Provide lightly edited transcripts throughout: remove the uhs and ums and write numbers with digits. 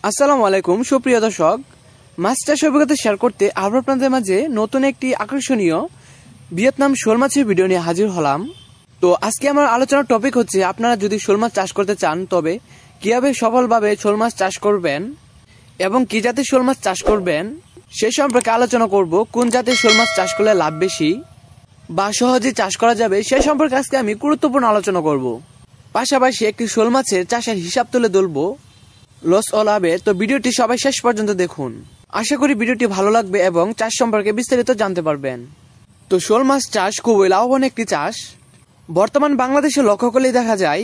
আসসালামু আলাইকুম সুপ্রিয় দর্শক, মাছ চাষ অভিজ্ঞতা শেয়ার করতে আবার আপনাদের মাঝে নতুন একটি আকর্ষণীয় ভিয়েতনাম শোল মাছের ভিডিও নিয়ে হাজির হলাম। তো আজকে আমার আলোচনার টপিক হচ্ছে আপনারা যদি শোল মাছ চাষ করতে চান তবে কিভাবে সফলভাবে শোল মাছ চাষ করবেন এবং কি জাতের শোল মাছ চাষ করবেন সে সম্পর্কে আলোচনা করব। কোন জাতের শোল মাছ চাষ করলে লাভ বেশি বা সহজে চাষ করা যাবে সে সম্পর্কে আজকে আমি গুরুত্বপূর্ণ আলোচনা করব। পাশাপাশি একটি শোল মাছের চাষের হিসাব তুলে ধরবো লস ও লাভে। তো ভিডিওটি সবাই শেষ পর্যন্ত দেখুন, আশা করি ভিডিওটি ভালো লাগবে এবং চাষ সম্পর্কে বিস্তারিত জানতে পারবেন। তো শোল মাছ চাষ খুবই লাভবান একটি চাষ। বর্তমান বাংলাদেশে লক্ষ্য করলেই দেখা যায়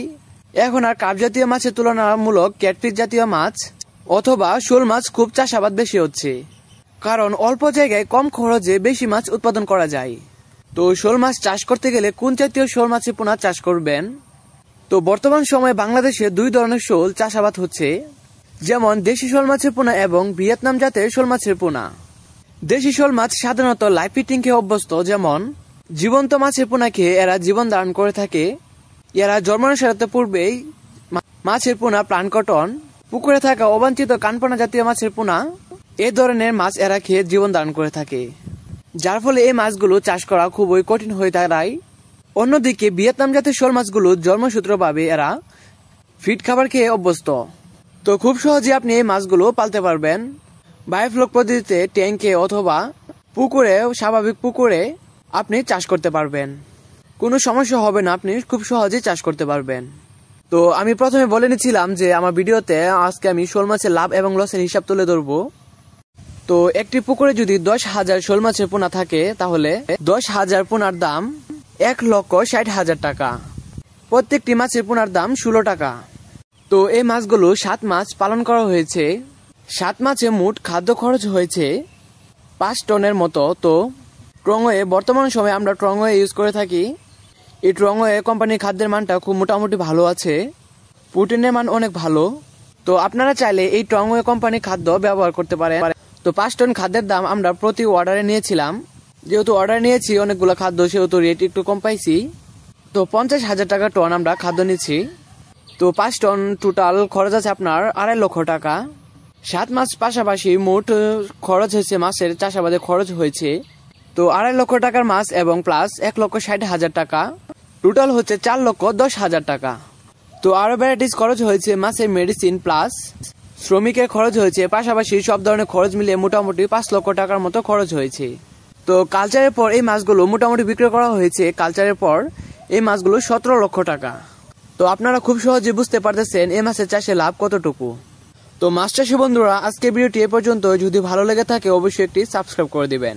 এখন আর কার্প জাতীয় মাছের তুলনামূলক ক্যাটফিশ জাতীয় মাছ অথবা শোল মাছ খুব চাষাবাদ বেশি হচ্ছে, কারণ অল্প জায়গায় কম খরচে বেশি মাছ উৎপাদন করা যায়। তো শোল মাছ চাষ করতে গেলে কোন জাতীয় শোল মাছের পোনা চাষ করবেন? তো বর্তমান সময়ে বাংলাদেশে দুই ধরনের শোল চাষাবাদ হচ্ছে, যেমন দেশি শোল মাছের পোনা এবং ভিয়েতনাম জাতের শোল মাছের পোনা। দেশি শোল মাছ সাধারণত লাইভ ফিটিং খেয়ে অভ্যস্ত, যেমন জীবন্ত মাছের পোনা খেয়ে এরা জীবন ধারণ করে থাকে। এরা জন্মানোর সাথে পূর্বেই মাছের পোনা প্লানকটন, পুকুরে থাকা অবাঞ্ছিত কানপোনা জাতীয় মাছের পোনা এ ধরনের মাছ এরা খেয়ে জীবন ধারণ করে থাকে, যার ফলে এই মাছগুলো চাষ করা খুবই কঠিন হয়ে দাঁড়ায়। অন্যদিকে ভিয়েতনাম জাতের শোল মাছগুলো জন্মসূত্রভাবে এরা ফিড খাবার খেয়ে অভ্যস্ত। তো খুব সহজে আপনি এই মাছগুলো পালতে পারবেন। বায়োফ্লক পদ্ধতিতে ট্যাঙ্কে অথবা পুকুরে, স্বাভাবিক পুকুরে আপনি চাষ করতে পারবেন, কোনো সমস্যা হবে না, আপনি খুব সহজে চাষ করতে পারবেন। তো আমি প্রথমে বলে নিচ্ছিলাম যে আমার ভিডিওতে আজকে আমি শোল মাছের লাভ এবং লসের হিসাব তুলে ধরবো। তো একটি পুকুরে যদি 10,000 শোল মাছের পোনা থাকে তাহলে 10,000 পোনার দাম 1,60,000 টাকা। প্রত্যেকটি মাছের পোনার দাম 16 টাকা। তো এই মাছগুলো 7 মাস পালন করা হয়েছে। 7 মাসে মোট খাদ্য খরচ হয়েছে 5 টনের মতো। তো ট্রংওয়ে, বর্তমান সময়ে আমরা ট্রংওয়ে ইউজ করে থাকি। এই ট্রংওয়ে কোম্পানির খাদ্যের মানটা খুব মোটামুটি ভালো আছে, প্রোটিনের মান অনেক ভালো। তো আপনারা চাইলে এই ট্রংওয়ে কোম্পানির খাদ্য ব্যবহার করতে পারেন। তো 5 টন খাদ্যের দাম আমরা প্রতি অর্ডারে নিয়েছিলাম, যেহেতু অর্ডার নিয়েছি অনেকগুলো খাদ্য সেহেতু রেট একটু কম পাইছি। তো 50,000 টাকা টন আমরা খাদ্য নিচ্ছি। তো 5 টন টোটাল খরচ আছে আপনার 2.5 লক্ষ টাকা। 7 মাস পাশাপাশি মোট খরচ হয়েছে, মাছের চাষাবাদে খরচ হয়েছে তো 2.5 লক্ষ টাকার মাছ এবং প্লাস 1,60,000 টাকা, টোটাল হচ্ছে 4,10,000 টাকা। তো আরো ভ্যারাইটিস খরচ হয়েছে, মাছের মেডিসিন প্লাস শ্রমিকের খরচ হয়েছে, পাশাপাশি সব ধরনের খরচ মিলিয়ে মোটামুটি 5 লক্ষ টাকার মতো খরচ হয়েছে। তো কালচারের পর এই মাছগুলো মোটামুটি বিক্রি করা হয়েছে, কালচারের পর এই মাছগুলো 17 লক্ষ টাকা। তো আপনারা খুব সহজে বুঝতে পারতেছেন এই মাছের চাষে লাভ কতটুকু। তো মাছ চাষী বন্ধুরা, আজকে ভিডিওটি এ পর্যন্ত। যদি ভালো লেগে থাকে অবশ্যই একটি সাবস্ক্রাইব করে দিবেন।